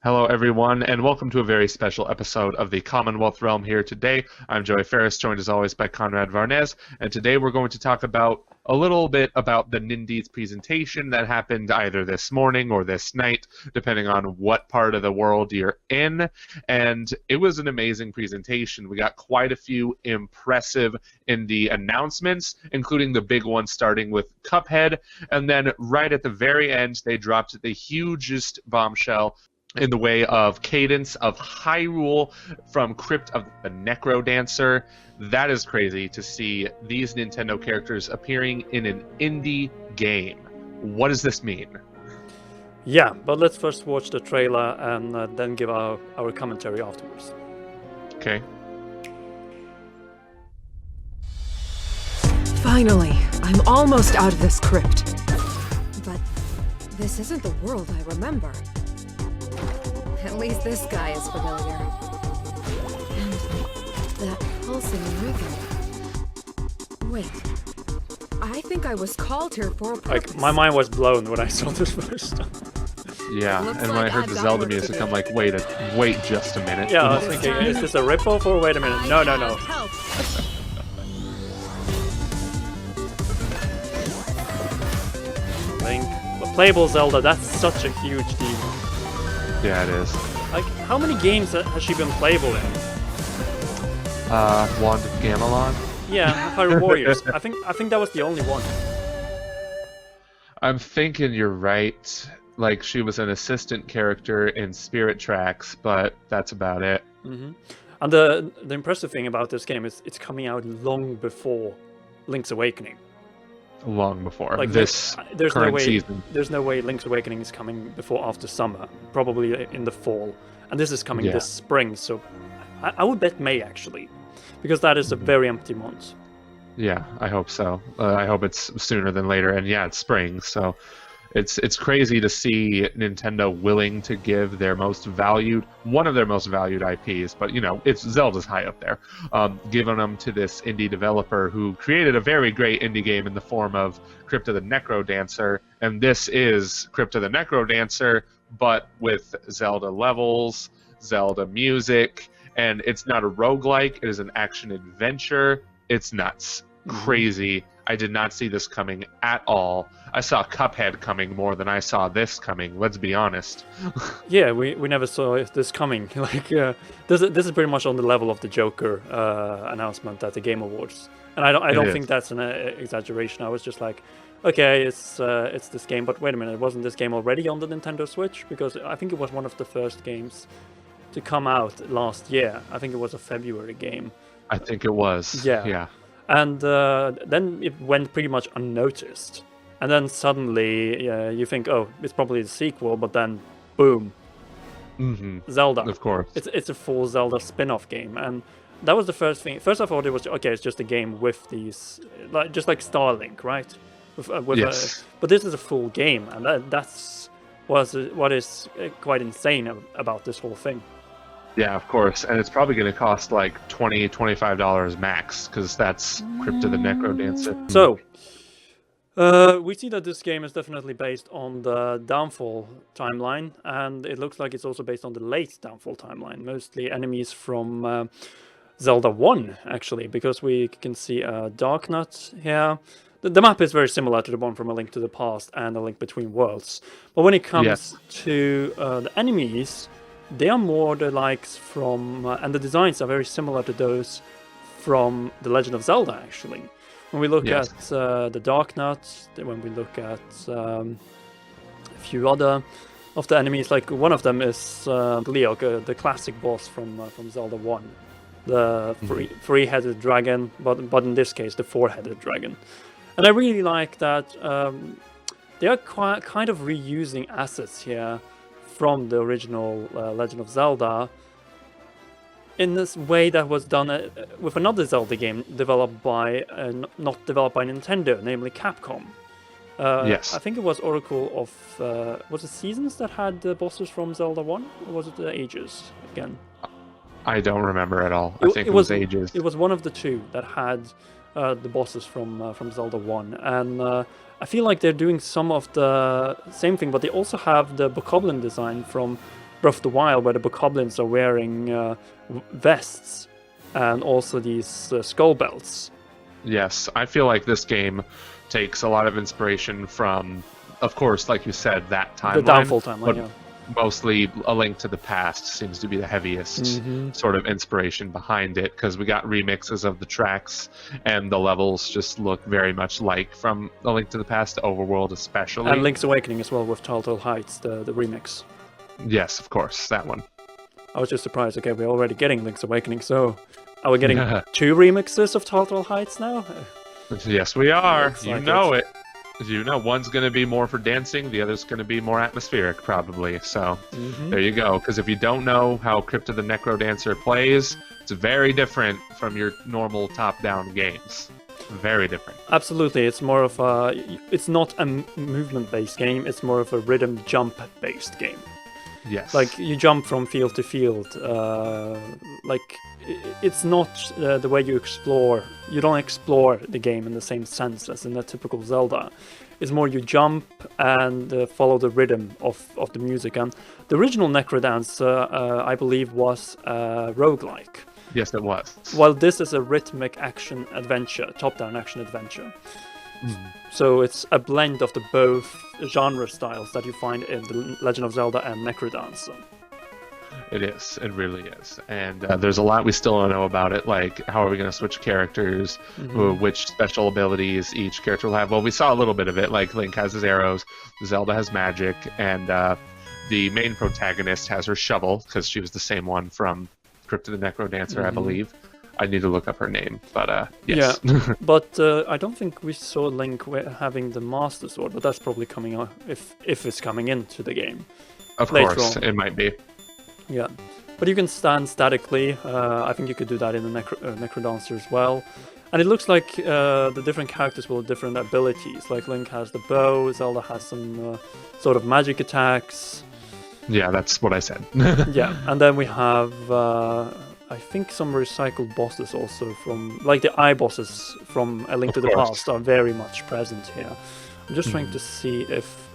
Hello, everyone, and welcome to a very special episode of the Commonwealth Realm here today. I'm Joey Ferris, joined as always by Konrad Varnez, and today we're going to talk about a little bit about the Nindies presentation that happened either this morning or this night, depending on what part of the world you're in. And it was an amazing presentation. We got quite a few impressive indie announcements, including the big one starting with Cuphead, and then right at the very end, they dropped the hugest bombshell in the way of Cadence of Hyrule from Crypt of the Necrodancer. That is crazy to see these Nintendo characters appearing in an indie game. What does this mean? Yeah, but let's first watch the trailer and then give our commentary afterwards. Okay. Finally, I'm almost out of this crypt. But this isn't the world I remember. At least this guy is familiar. And that pulsing rhythm. Wait. I think I was called here for a purpose. Like, my mind was blown when I saw this first. Yeah, and when I heard the Zelda music, I'm like, wait just a minute. Yeah, I was thinking, is this a ripoff or wait a minute? No. Link, but playable Zelda, that's such a huge deal. Yeah, it is. Like, how many games has she been playable in? Wand of Gamelon? Yeah, Hyrule Warriors. I think that was the only one. I'm thinking you're right. Like, she was an assistant character in Spirit Tracks, but that's about it. Mm-hmm. And the impressive thing about this game is it's coming out long before Link's Awakening. Long before like this current season. There's no way Link's Awakening is coming before after summer, probably in the fall. And this is coming this spring, so I would bet May, actually. Because that is a very empty month. Yeah, I hope so. I hope it's sooner than later. And yeah, it's spring, so it's crazy to see Nintendo willing to give one of their most valued IPs, but it's Zelda's high up there, giving them to this indie developer who created a very great indie game in the form of Crypt of the Necrodancer, and this is Crypt of the Necrodancer, but with Zelda levels, Zelda music, and it's not a roguelike, it is an action-adventure. It's nuts. Crazy. I did not see this coming at all. I saw Cuphead coming more than I saw this coming, let's be honest. Yeah, we never saw this coming. Like, this is pretty much on the level of the Joker announcement at the Game Awards. And I don't think that's an exaggeration. I was just like, okay, it's this game, but wait a minute, wasn't this game already on the Nintendo Switch? Because I think it was one of the first games to come out last year. I think it was a February game. I think it was. Yeah. And then it went pretty much unnoticed. And then suddenly you think, oh, it's probably the sequel, but then boom. Mm-hmm. Zelda. Of course. It's a full Zelda spin-off game. And that was the first thing. First I thought it was, okay, it's just a game with these, just like Starlink, right? Yes. But this is a full game, and that's what is quite insane about this whole thing. Yeah, of course. And it's probably going to cost like $20, $25 max, because that's Crypt of the Necrodancer. So, we see that this game is definitely based on the Downfall timeline, and it looks like it's also based on the late Downfall timeline. Mostly enemies from Zelda 1, actually, because we can see a Darknut here. The map is very similar to the one from A Link to the Past and A Link Between Worlds. But when it comes to the enemies, they are more the likes from, and the designs are very similar to those from The Legend of Zelda, actually. When we look at the Darknut, when we look at a few other of the enemies, like one of them is Leok, the classic boss from Zelda 1. The three-headed dragon, but in this case, the four-headed dragon. And I really like that they are kind of reusing assets here from the original Legend of Zelda in this way that was done with another Zelda game developed by, not developed by Nintendo, namely Capcom. Yes. I think it was Oracle of, was it Seasons that had the bosses from Zelda 1? Or was it Ages again? I don't remember at all. I think it was Ages. It was one of the two that had the bosses from Zelda 1. And I feel like they're doing some of the same thing, but they also have the bokoblin design from Breath of the Wild, where the bokoblins are wearing vests and also these skull belts. Yes, I feel like this game takes a lot of inspiration from, of course, like you said, that timeline. The Downfall timeline, but yeah. mostly A Link to the Past seems to be the heaviest sort of inspiration behind it, because we got remixes of the tracks, and the levels just look very much like from A Link to the Past, Overworld especially. And Link's Awakening as well with Telltale Heights, the remix. Yes, of course, that one. I was just surprised. Okay, we're already getting Link's Awakening, so are we getting 2 remixes of Telltale Heights now? Yes, we are. Looks You like know it. You know, one's going to be more for dancing, the other's going to be more atmospheric, probably. So, there you go. Because if you don't know how Crypt of the Necrodancer plays, it's very different from your normal top-down games. Very different. Absolutely, it's more of a... It's not a movement-based game, it's more of a rhythm jump-based game. Yes. Like, you jump from field to field. It's not the way you explore. You don't explore the game in the same sense as in a typical Zelda. It's more you jump and follow the rhythm of the music. And the original Necrodancer, I believe, was roguelike. Yes, it was. While this is a rhythmic action adventure, top-down action adventure. So it's a blend of the both genre styles that you find in The Legend of Zelda and Necrodancer. It is. It really is. And there's a lot we still don't know about it, like how are we going to switch characters, which special abilities each character will have. Well, we saw a little bit of it, like Link has his arrows, Zelda has magic, and the main protagonist has her shovel, because she was the same one from Crypt of the Necrodancer, I believe. I need to look up her name, but yes. Yeah, but I don't think we saw Link having the Master Sword, but that's probably coming on if it's coming into the game. Of later course, on. it might be. Yeah, but you can stand statically. I think you could do that in the Necrodancer as well. And it looks like the different characters will have different abilities. Like Link has the bow, Zelda has some sort of magic attacks. Yeah, that's what I said. Yeah, and then we have, I think, some recycled bosses also from, like the eye bosses from A Link to the Past are very much present here. I'm just trying to see if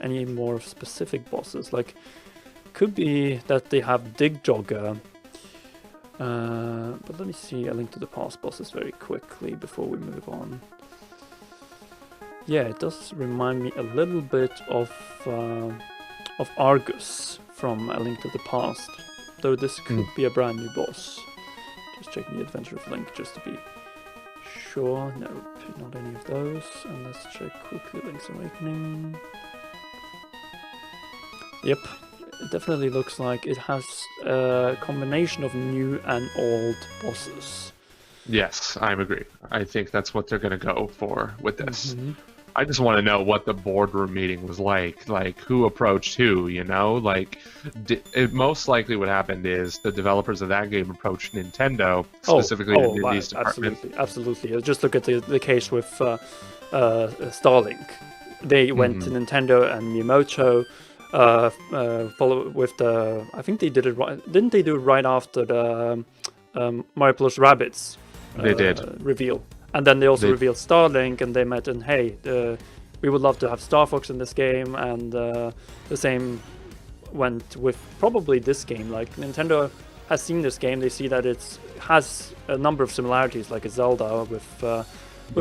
any more specific bosses, like, could be that they have Dig Jogger. But let me see A Link to the Past bosses very quickly before we move on. Yeah, it does remind me a little bit of Argus from A Link to the Past, though this could be a brand new boss. Just checking the Adventure of Link just to be sure. Nope, not any of those. And let's check quickly Link's Awakening. Yep, it definitely looks like it has a combination of new and old bosses. Yes, I agree. I think that's what they're going to go for with this. I just want to know what the boardroom meeting was like who approached who, you know? Like, most likely what happened is the developers of that game approached Nintendo, specifically the Nindies department. Absolutely. Just look at the case with Starlink. They went to Nintendo and Miyamoto, follow with the... I think they did it right... Didn't they do it right after the Mario Plus Rabbids They did. reveal? And then they also revealed Starlink, and they met and hey, we would love to have Star Fox in this game, and the same went with probably this game. Like, Nintendo has seen this game, they see that it has a number of similarities, like a Zelda with a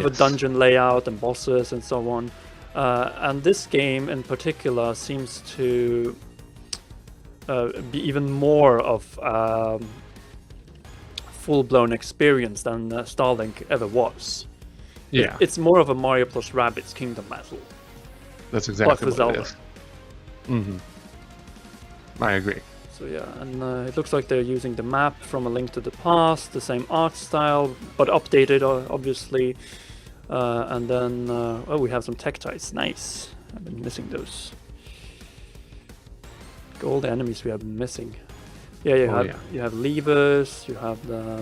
dungeon layout and bosses and so on. And this game in particular seems to be even more of full-blown experience than Starlink ever was. Yeah. It's more of a Mario plus Rabbids Kingdom Battle. That's exactly what Zelda. it is. I agree. So yeah, and it looks like they're using the map from A Link to the Past, the same art style, but updated, obviously. And then, we have some Tektites. Nice. I've been missing those. Look at all the enemies we have been missing. Yeah, you have levers, you have the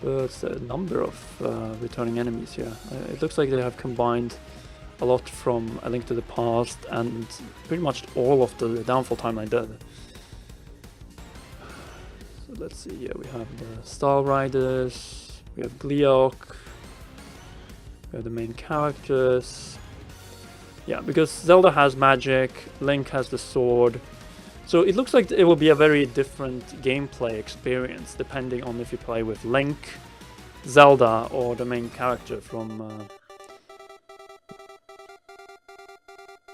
birds, a number of returning enemies here. It looks like they have combined a lot from A Link to the Past and pretty much all of the Downfall timeline did. So let's see, yeah, we have the Star Riders, we have Gleeok, we have the main characters. Yeah, because Zelda has magic, Link has the sword, So it looks like it will be a very different gameplay experience depending on if you play with Link, Zelda, or the main character from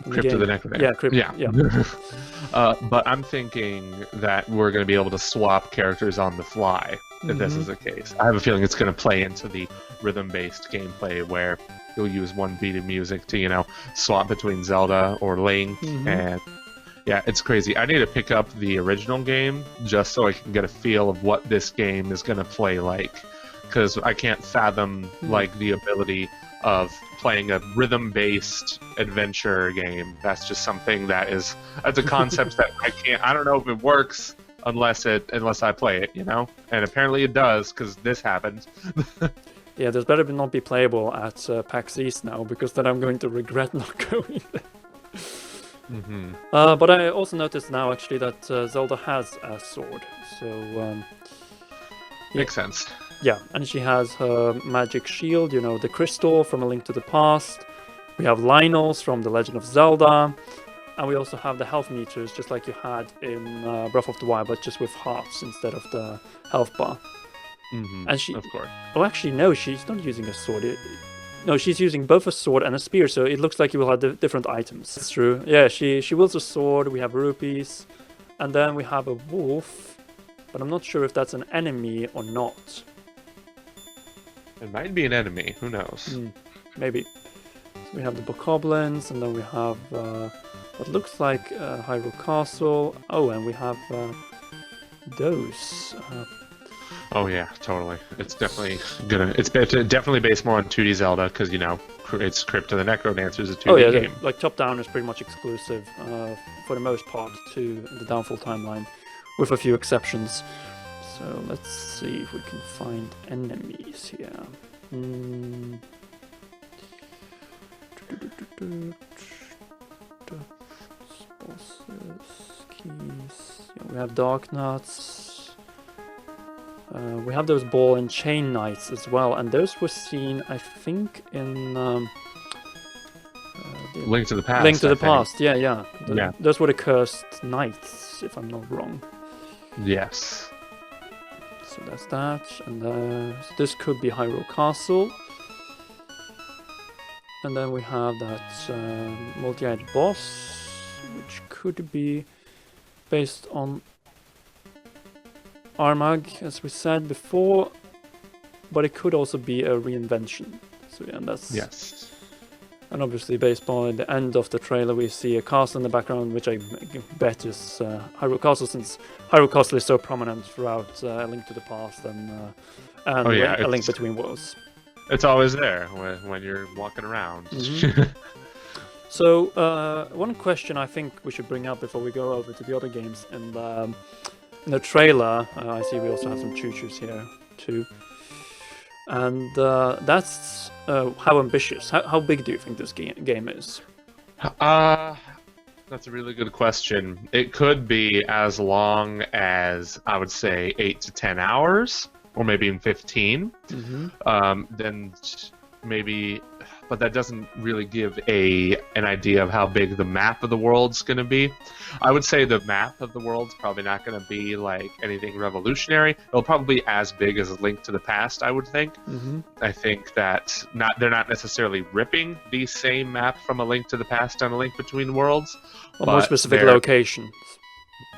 Crypt of the Necrodancer. Yeah, Crypt. Yeah. But I'm thinking that we're going to be able to swap characters on the fly if this is the case. I have a feeling it's going to play into the rhythm-based gameplay where you'll use one beat of music to, you know, swap between Zelda or Link. And yeah, it's crazy. I need to pick up the original game just so I can get a feel of what this game is going to play like, because I can't fathom like the ability of playing a rhythm-based adventure game. That's just something that's a concept that I don't know if it works unless I play it, you know? And apparently it does, because this happened. Yeah, this better not be playable at PAX East now, because then I'm going to regret not going there. But I also noticed now actually that Zelda has a sword, so makes sense. Yeah, and she has her magic shield, you know, the crystal from A Link to the Past. We have Lynels from The Legend of Zelda. And we also have the health meters, just like you had in Breath of the Wild, but just with hearts instead of the health bar. And she, of course. Oh, actually, no, she's not using a sword. No, she's using both a sword and a spear, so it looks like you will have different items. That's true. Yeah, she wields a sword, we have rupees, and then we have a wolf, but I'm not sure if that's an enemy or not. It might be an enemy. Who knows? Maybe. So we have the bokoblins, and then we have what looks like Hyrule Castle. Oh, and we have those. Oh yeah, totally. It's definitely It's definitely based more on 2D Zelda because you know it's Crypt of the Necrodancer is a 2D game. Like top down is pretty much exclusive for the most part to the Downfall timeline, with a few exceptions. So let's see if we can find enemies here. Bosses, keys. Yeah, we have Dark Nuts. We have those ball and chain knights as well, and those were seen, I think, in Link to the Past. Link to the Past, yeah. Yeah. Those were the cursed knights, if I'm not wrong. Yes. So that's that, and so this could be Hyrule Castle. And then we have that multi-eyed boss, which could be based on Armag, as we said before, but it could also be a reinvention. So yeah, that's... Yes. And obviously based on the end of the trailer we see a castle in the background, which I bet is Hyrule Castle, since Hyrule Castle is so prominent throughout A Link to the Past and A Link Between Worlds. It's always there when you're walking around. So one question I think we should bring up before we go over to the other games, and in the trailer I see we also have some choo-choos here too. And that's how ambitious. How big do you think this game is? That's a really good question. It could be as long as, I would say, 8 to 10 hours, or maybe even 15. Then maybe, but that doesn't really give an idea of how big the map of the world's going to be. I would say the map of the world's probably not going to be like anything revolutionary. It'll probably be as big as A Link to the Past, I would think. I think that they're not necessarily ripping the same map from A Link to the Past on A Link Between Worlds. Or more specific locations.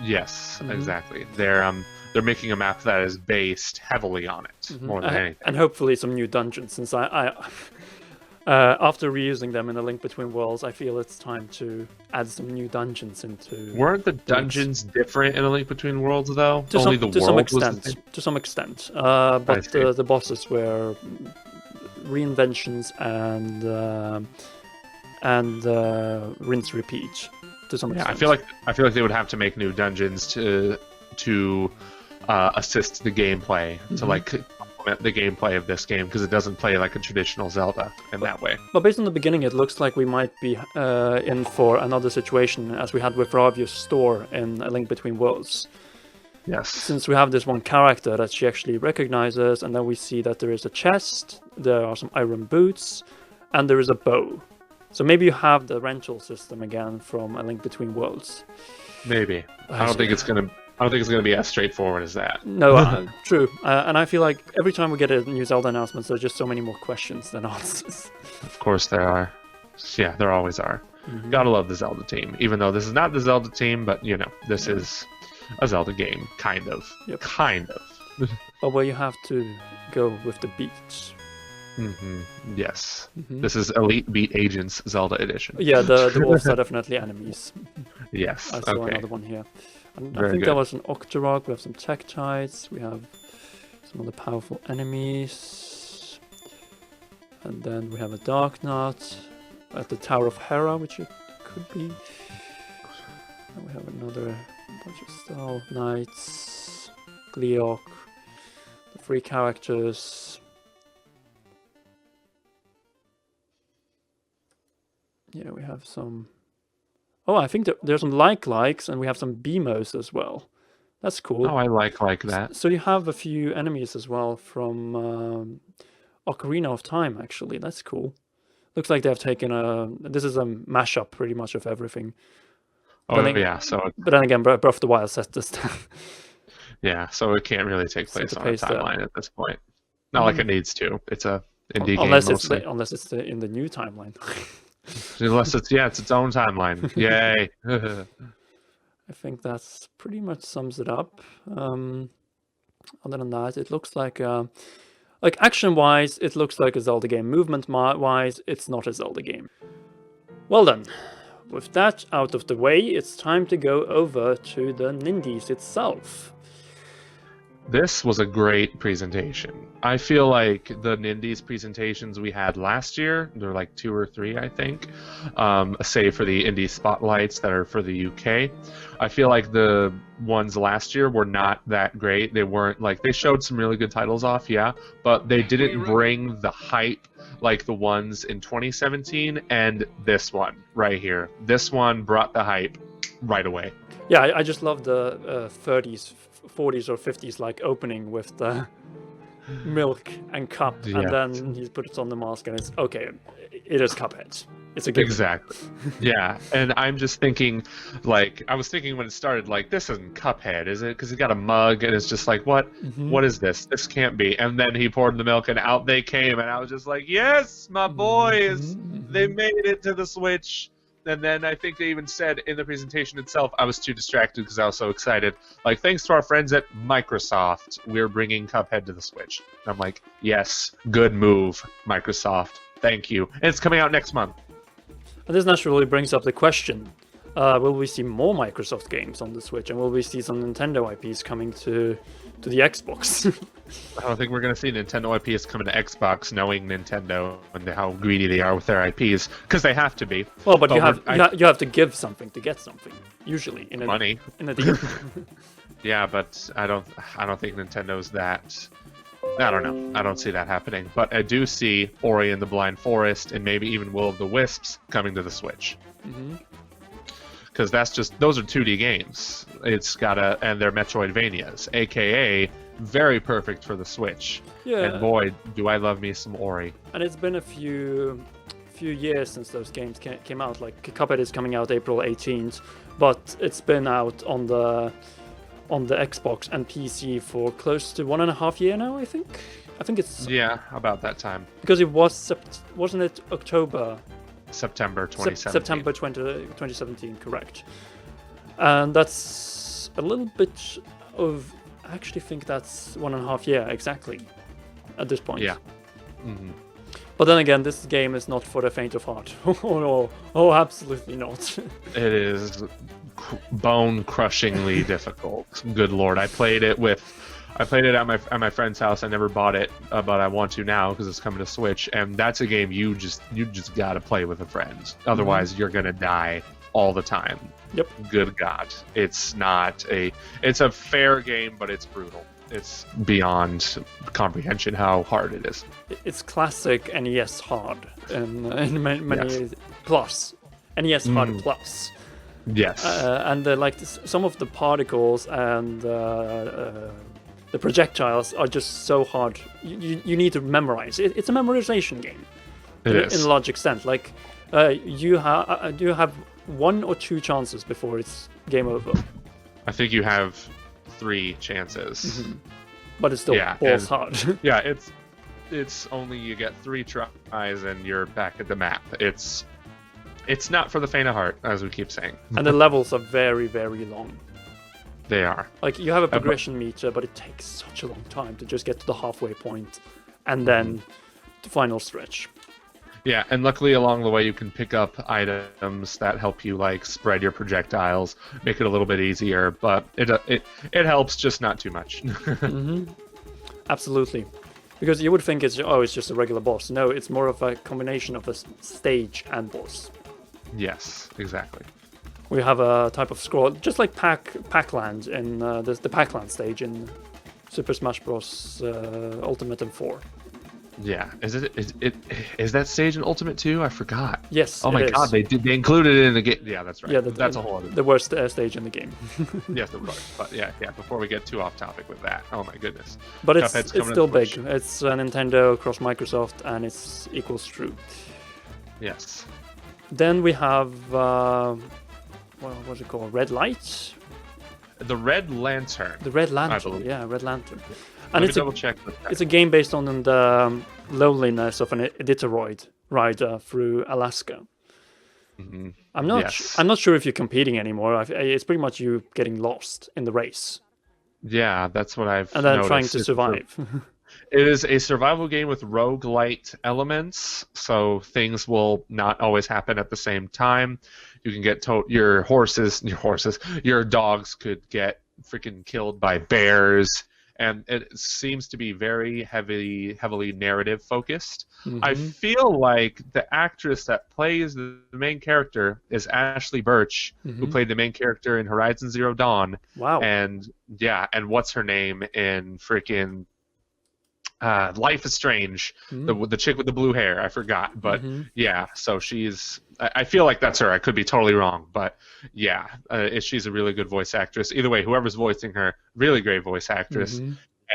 Yes, exactly. They're making a map that is based heavily on it, more than anything. And hopefully some new dungeons, since I after reusing them in A Link Between Worlds, I feel it's time to add some new dungeons into... Weren't the dungeons different in A Link Between Worlds, though? To some extent. But the bosses were reinventions and rinse repeat to some extent. I feel like they would have to make new dungeons to assist the gameplay, to like complement the gameplay of this game, because it doesn't play like a traditional Zelda in that way. But based on the beginning, it looks like we might be in for another situation as we had with Ravia's store in A Link Between Worlds. Yes. Since we have this one character that she actually recognizes, and then we see that there is a chest, there are some iron boots, and there is a bow. So maybe you have the rental system again from A Link Between Worlds. Maybe. I don't think it's gonna be as straightforward as that. No, true. And I feel like every time we get a new Zelda announcement, there's just so many more questions than answers. Of course there are. Yeah, there always are. Mm-hmm. Gotta love the Zelda team. Even though this is not the Zelda team, but this is a Zelda game, kind of. Yep. Kind of. But where you have to go with the beats. Yes. Mm-hmm. This is Elite Beat Agents Zelda Edition. Yeah, the dwarves are definitely enemies. Yes. I saw Okay. another one here. And I Very think good. there was an Octorok, we have some Tektites, we have some other powerful enemies. And then we have a Dark Knight at the Tower of Hera, which it could be. And we have another bunch of Star Knights, Gleok, the 3 characters. Yeah, we have some... Oh, I think there's some likes, and we have some BMOs as well. That's cool. Oh, I like that. So you have a few enemies as well from Ocarina of Time, actually. That's cool. Looks like they've taken this is a mashup pretty much of everything. Oh, But then, yeah. So But then again, Breath of the Wild set this down. yeah, so it can't really take Set place the on a pace there. timeline at this point. Not like it needs to. It's a indie game unless mostly. it's in the new timeline. Unless it's its own timeline. Yay. I think that's pretty much sums it up. Other than that, it looks like action-wise, it looks like a Zelda game. Movement-wise, it's not a Zelda game. Well then, with that out of the way, it's time to go over to the Nindies itself. This was a great presentation. I feel like the Nindies presentations we had last year, there were like 2 or 3, I think, save for the Indie Spotlights that are for the UK. I feel like the ones last year were not that great. They weren't they showed some really good titles off, yeah, but they didn't bring the hype like the ones in 2017 and this one right here. This one brought the hype right away. Yeah, I just love the 30s, 40s or 50s opening with the milk and cup, Yeah. and then he puts on the mask and it's okay. It is Cuphead. It's a good Exactly. Yeah, and I'm just thinking, I was thinking when it started, this isn't Cuphead, is it? Because he got a mug, and it's just what? Mm-hmm. What is this? This can't be. And then he poured the milk, and out they came, and I was just like, yes, my boys, they made it to the Switch. And then I think they even said in the presentation itself, I was too distracted because I was so excited. Thanks to our friends at Microsoft, we're bringing Cuphead to the Switch. And I'm like, yes, good move, Microsoft. Thank you. And it's coming out next month. And this naturally brings up the question, will we see more Microsoft games on the Switch, and will we see some Nintendo IPs coming to the Xbox? I don't think we're going to see Nintendo IPs coming to Xbox, knowing Nintendo and how greedy they are with their IPs, because they have to be. Well, but you have to give something to get something, usually in Money. In a deal. Yeah, but I don't think Nintendo's that. I don't know. I don't see that happening. But I do see Ori and the Blind Forest and maybe even Will of the Wisps coming to the Switch. Because those are 2D games. And they're Metroidvanias, aka very perfect for the Switch. Yeah. And boy, do I love me some Ori. And it's been a few years since those games came out. Cuphead is coming out April 18th, but it's been out on the Xbox and PC for close to 1.5 years now, I think. I think it's... Yeah, about that time. Because it was... wasn't it October? September 2017. September 2017, correct. And that's a little bit of... I actually think that's 1.5 years exactly at this point. Yeah. Mm-hmm. But then again, this game is not for the faint of heart. Oh, absolutely not. It is bone-crushingly difficult. Good lord, I played it at my friend's house. I never bought it, but I want to now because it's coming to Switch. And that's a game you just gotta play with a friend. Otherwise, you're gonna die all the time. Yep. Good God, it's a fair game, but it's brutal. It's beyond comprehension how hard it is. It's classic NES hard in many Yes. plus. NES hard plus. Yes. And some of the particles and the projectiles are just so hard. You need to memorize. It's a memorization game. It in is. a large extent. You have 1 or 2 chances before it's game over. I think you have 3 chances. But it's still balls hard. Yeah, it's only you get 3 tries and you're back at the map. It's not for the faint of heart, as we keep saying. And the levels are very, very long. They are. Like, you have a progression meter, but it takes such a long time to just get to the halfway point and then the final stretch. Yeah, and luckily along the way you can pick up items that help you like spread your projectiles, make it a little bit easier, but it helps, just not too much. Absolutely. Because you would think it's just a regular boss. No, it's more of a combination of a stage and boss. Yes, exactly. We have a type of scroll, just like Pac-Land in the Pac-Land stage in Super Smash Bros. Ultimate and 4. Yeah, is that stage in Ultimate 2? I forgot. Yes. Oh my god, they included it in the game. Yeah, that's right. Yeah, that's a whole other. The worst stage in the game. Yes, of course. But yeah. Before we get too off topic with that, oh my goodness. But it's still big. It's Nintendo across Microsoft, and it's equals true. Yes. Then we have what's it called? Red Light. The Red Lantern. The Red Lantern. I believe. Yeah, Red Lantern. And it's double check. It's a game based on the loneliness of an Iditarod rider through Alaska. I'm not sure if you're competing anymore. It's pretty much you getting lost in the race. Yeah, that's what I've and then noticed. trying to survive. It is a survival game with roguelite elements, so things will not always happen at the same time. You can get your dogs could get freaking killed by bears. And it seems to be very heavily narrative focused. I feel like the actress that plays the main character is Ashley Birch, who played the main character in Horizon Zero Dawn. Wow. And what's her name in freaking Life is Strange, the chick with the blue hair, I forgot, but so I feel like that's her. I could be totally wrong, but she's a really good voice actress. Either way, whoever's voicing her, really great voice actress,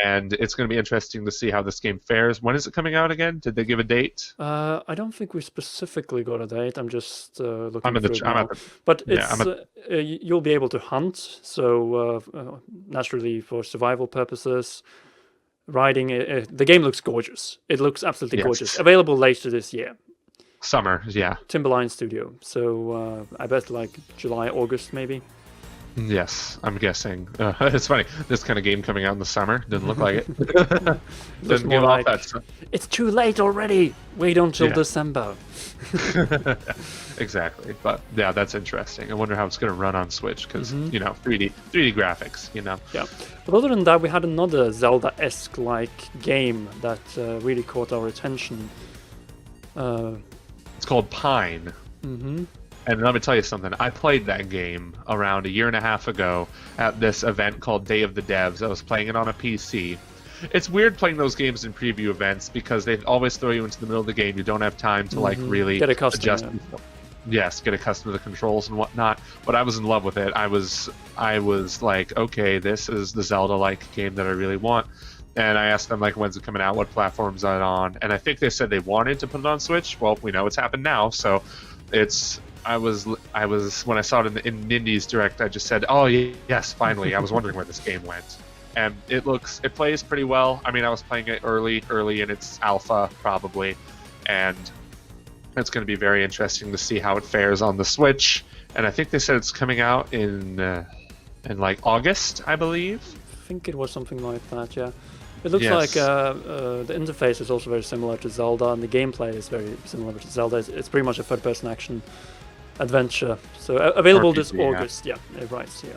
and it's going to be interesting to see how this game fares. When is it coming out again? Did they give a date? I don't think we specifically got a date. I'm just looking I'm through it now. But you'll be able to hunt, so naturally for survival purposes. Riding the game looks gorgeous. It looks absolutely gorgeous. Available later this year. Summer, yeah. Timberline Studio. So I bet like July, August maybe. Yes, I'm guessing. It's funny. This kind of game coming out in the summer didn't look like it. Doesn't give off that stuff. It's too late already. Wait until December. Exactly. But yeah, that's interesting. I wonder how it's going to run on Switch because 3D graphics. Yeah. But other than that, we had another Zelda-esque like game that really caught our attention. It's called Pine. And let me tell you something. I played that game around 1.5 years ago at this event called Day of the Devs. I was playing it on a PC. It's weird playing those games in preview events because they always throw you into the middle of the game. You don't have time to really get accustomed. Adjust. Yes, get accustomed to the controls and whatnot. But I was in love with it. I was like, okay, this is the Zelda-like game that I really want. And I asked them, like, when's it coming out? What platforms are it on? And I think they said they wanted to put it on Switch. Well, we know it's happened now, so I was when I saw it in Nindies Direct, I just said, "Oh yes, finally!" I was wondering where this game went, and it plays pretty well. I mean, I was playing it early in its alpha probably, and it's going to be very interesting to see how it fares on the Switch. And I think they said it's coming out in like August, I believe. I think it was something like that. Yeah. It looks like the interface is also very similar to Zelda, and the gameplay is very similar to Zelda. It's pretty much a third-person action adventure. So available this August. Yeah, it writes here.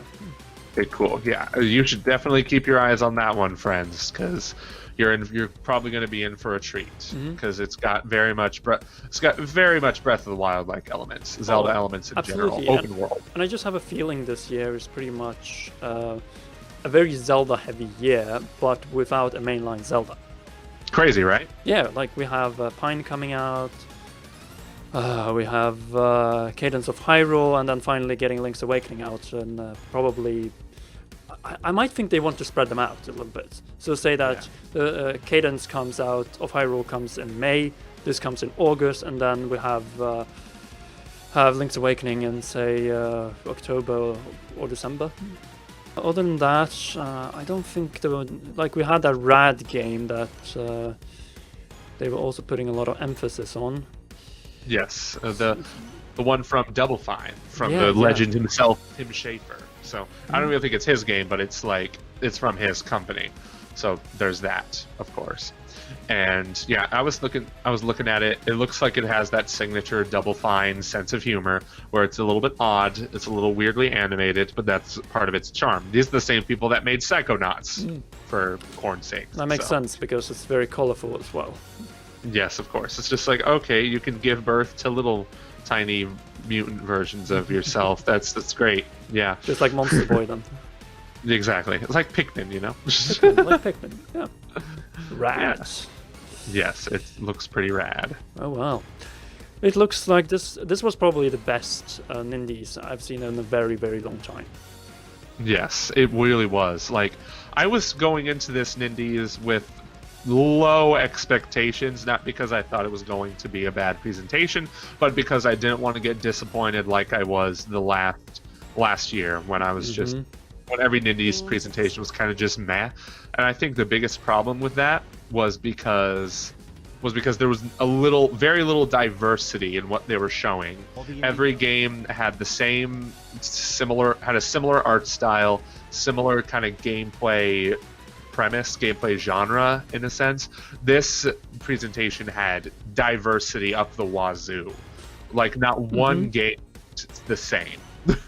Okay, cool. Yeah, you should definitely keep your eyes on that one, friends, because you're probably going to be in for a treat because it's got very much Breath of the Wild like elements, Zelda elements in general, open world. And I just have a feeling this year is pretty much a very Zelda-heavy year, but without a mainline Zelda. Crazy, right? Yeah, like we have Pine coming out, we have Cadence of Hyrule, and then finally getting Link's Awakening out, and probably... I might think they want to spread them out a little bit. So say that the Cadence comes out, of Hyrule comes in May, this comes in August, and then we have have Link's Awakening in, say, October or December. Other than that, I don't think there were... Like, we had that Rad game that they were also putting a lot of emphasis on. Yes, the one from Double Fine, from Yeah, the legend himself, Tim Schafer. So I don't Mhm. really think it's his game, but it's like it's from his company. So there's that, of course. And yeah, I was looking at it. It looks like it has that signature Double Fine sense of humor, where it's a little bit odd, it's a little weirdly animated, but that's part of its charm. These are the same people that made Psychonauts, for corn's sake. That makes sense because it's very colorful as well. Yes, of course. It's just like, okay, you can give birth to little tiny mutant versions of yourself. That's great. Yeah, Just like Monster Boy then. exactly. It's like Pikmin, you know? Pikmin, like Pikmin, yeah. Rad. Yeah. Yes, it looks pretty rad. Oh wow. It looks like this was probably the best Nindies I've seen in a very, very long time. Yes, it really was. Like, I was going into this Nindies with low expectations, not because I thought it was going to be a bad presentation, but because I didn't want to get disappointed like I was the last year when I was just when every Nindies presentation was kind of just meh. And I think the biggest problem with that was because there was very little diversity in what they were showing. Every game had a similar art style, similar kind of gameplay premise, gameplay genre in a sense. This presentation had diversity up the wazoo. Like not one game the same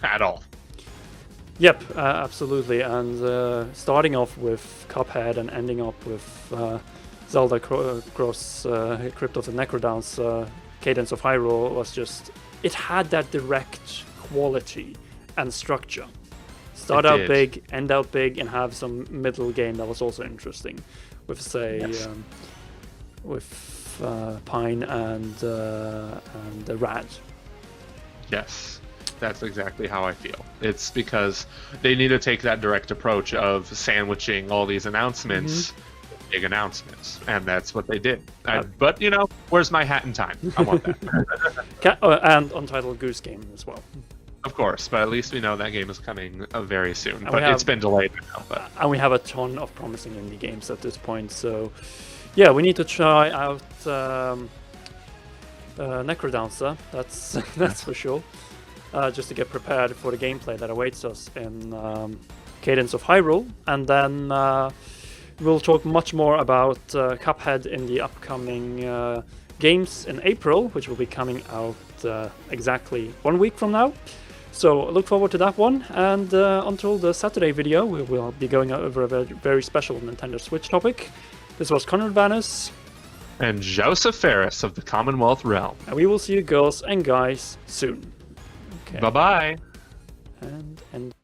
at all. Yep, absolutely. And starting off with Cuphead and ending up with Zelda cross Crypt of the Necrodancer, Cadence of Hyrule was just... It had that direct quality and structure. Start out big, end out big, and have some middle game that was also interesting. With, say, Pine and Rad. Yes. That's exactly how I feel. It's because they need to take that direct approach of sandwiching all these announcements, big announcements, and that's what they did. But, you know, where's my hat in time? I want that. And Untitled Goose Game as well. Of course, but at least we know that game is coming very soon. But it's been delayed now. But. And we have a ton of promising indie games at this point, so yeah, we need to try out Necrodancer, that's for sure. Just to get prepared for the gameplay that awaits us in Cadence of Hyrule, and then we'll talk much more about Cuphead in the upcoming games in April, which will be coming out exactly 1 week from now. So look forward to that one, and until the Saturday video, we will be going over a very special Nintendo Switch topic. This was Konrad Vanes and Joseph Ferris of the Commonwealth Realm. And we will see you girls and guys soon. Okay. Bye-bye. And